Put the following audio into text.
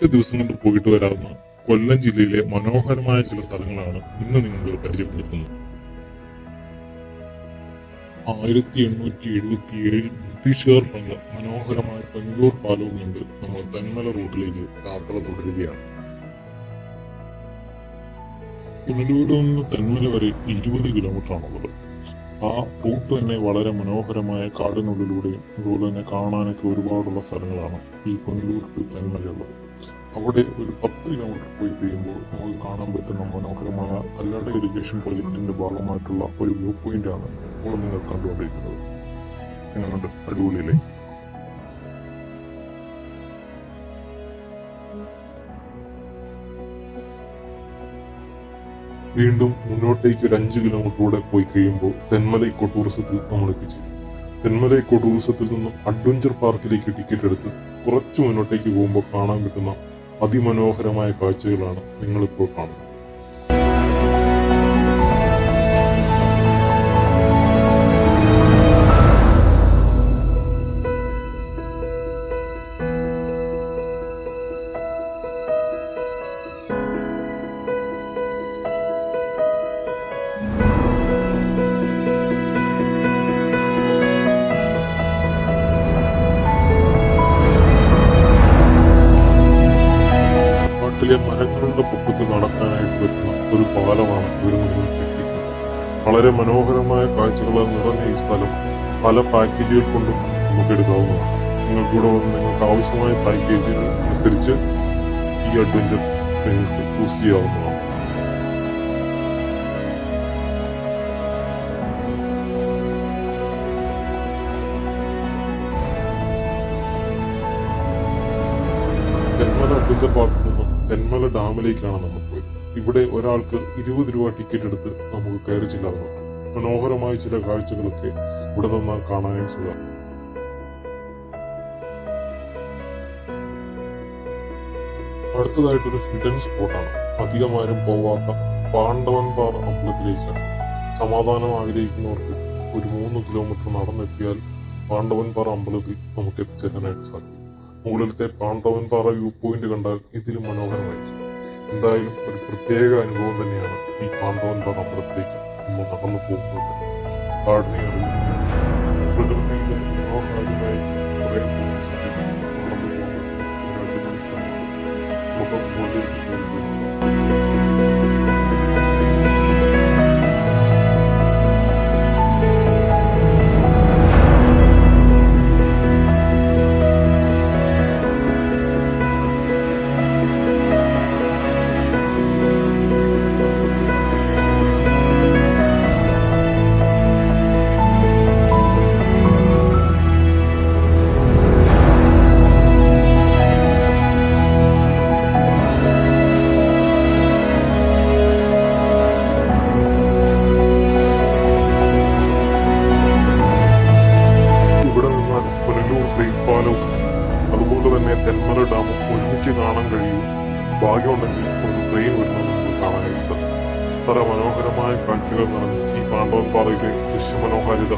ഒറ്റ ദിവസം കൊണ്ട് പോയിട്ട് വരാവുന്ന കൊല്ലം ജില്ലയിലെ മനോഹരമായ ചില സ്ഥലങ്ങളാണ് ഇന്ന് നിങ്ങൾ പരിചയപ്പെടുത്തുന്നത്. 1877 ബ്രിട്ടീഷുകാർ പണിത മനോഹരമായ പെൺകൂർ പാലവും കൊണ്ട് നമ്മൾ തെന്മല റൂട്ടിലേക്ക് യാത്ര തുടരുകയാണ്. പുനലൂരിൽ നിന്ന് തെന്മല വരെ 20 കിലോമീറ്റർ ആണുള്ളത്. ആ റൂട്ട് തന്നെ വളരെ മനോഹരമായ കാടിനുള്ളിലൂടെയും അതുപോലെ തന്നെ കാണാനൊക്കെ ഒരുപാടുള്ള സ്ഥലങ്ങളാണ് ഈ പുനലൂർ ടു തെന്മലയുള്ളത്. അവിടെ ഒരു 10 കിലോമീറ്റർ പോയി കഴിയുമ്പോൾ നമുക്ക് കാണാൻ പറ്റുന്ന മനോഹരമായ കല്ലാട് ഇറിഗേഷൻ പ്രൊജക്ടിന്റെ ഭാഗമായിട്ടുള്ള ഒരു വ്യൂ പോയിന്റ് ആണ് ഇപ്പോൾ നിങ്ങൾ കണ്ടുകൊണ്ടിരിക്കുന്നത്. നിങ്ങളുടെ അടിപൊളിയിലെ വീണ്ടും മുന്നോട്ടേക്ക് ഒരു 5 കിലോമീറ്റർ കൂടെ പോയി കഴിയുമ്പോൾ തെന്മല ഇക്കോ ടൂറിസത്തിൽ നമ്മൾ എത്തിച്ചേരും. തെന്മല ഇക്കോ ടൂറിസത്തിൽ നിന്നും അഡ്വഞ്ചർ പാർക്കിലേക്ക് ടിക്കറ്റ് എടുത്ത് കുറച്ച് മുന്നോട്ടേക്ക് പോകുമ്പോൾ കാണാൻ പറ്റുന്ന അതിമനോഹരമായ കാഴ്ചകളാണ് നിങ്ങളിപ്പോൾ കാണുന്നത്. മരങ്ങളുടെ പൊക്കത്ത് നടക്കാനായിട്ട് പറ്റുന്ന ഒരു പാലമാണ് ഇവിടെ നിന്ന് തെറ്റിക്കുന്നത്. വളരെ മനോഹരമായ കാഴ്ചകളാൽ നിറഞ്ഞ ഈ സ്ഥലം പല പാക്കേജുകൾ കൊണ്ടും നമുക്ക് എടുക്കാവുന്നതാണ്. നിങ്ങൾക്കിവിടെ വന്ന് നിങ്ങൾക്ക് ആവശ്യമായ പാക്കേജുകൾ അനുസരിച്ച് ഈ അഡ്വഞ്ചർ നിങ്ങൾക്ക് ചൂസ് ചെയ്യാവുന്നതാണ്. തെന്മല അഡ്വഞ്ചർ പാർക്കിൽ നിന്നും തെന്മല ഡാമിലേക്കാണ് നമ്മൾ പോയത്. ഇവിടെ ഒരാൾക്ക് 20 രൂപ ടിക്കറ്റ് എടുത്ത് നമുക്ക് കയറി ചെല്ലാവുന്നതാണ്. മനോഹരമായ ചില കാഴ്ചകളൊക്കെ ഇവിടെ നിന്നാൽ കാണാനായി സുഖം. അടുത്തതായിട്ടൊരു ഹിഡൻ സ്പോട്ടാണ്. അധികമാരും പോവാത്ത പാണ്ഡവൻപാറ അമ്പലത്തിലേക്കാണ്. സമാധാനം ആഗ്രഹിക്കുന്നവർക്ക് ഒരു 3 കിലോമീറ്റർ നടന്നെത്തിയാൽ പാണ്ഡവൻപാറ അമ്പലത്തിൽ നമുക്ക് എത്തിച്ചേരാനായിട്ട് സാധിക്കും. മുകളിലത്തെ പാണ്ഡവൻപാറ വ്യൂ പോയിന്റ് കണ്ടാൽ ഇതിലും മനോഹരമായിരിക്കും. എന്തായാലും ഒരു പ്രത്യേക അനുഭവം തന്നെയാണ് ഈ പാണ്ഡവൻപാറ അമ്പലത്തിലേക്ക് നമ്മൾ നടന്നു പോകുന്നത്. കാടിനെ അറിയും പ്രകൃതിയിലെ മനോഹാരിയായി കുറെ നടന്നു പോകാൻ പറ്റുന്ന ഒരു അടിപൊളി സ്ഥലമാണ്. നമുക്ക് മുകളിലേക്ക് പോകുന്നത് പാലവും അതുപോലെ തന്നെ തെന്മല ഡാമും ഒരുമിച്ച് കാണാൻ കഴിയും. ഭാഗ്യമുണ്ടെങ്കിൽ ഒരു ട്രെയിൻ വരുന്നത് നമുക്ക് കാണാനായിട്ട് സാധിക്കും. അത്ര മനോഹരമായ കാഴ്ചകൾ നിറഞ്ഞ ഈ പാണ്ഡവൻപാറയിലെ ദൃശ്യമനോഹാരിത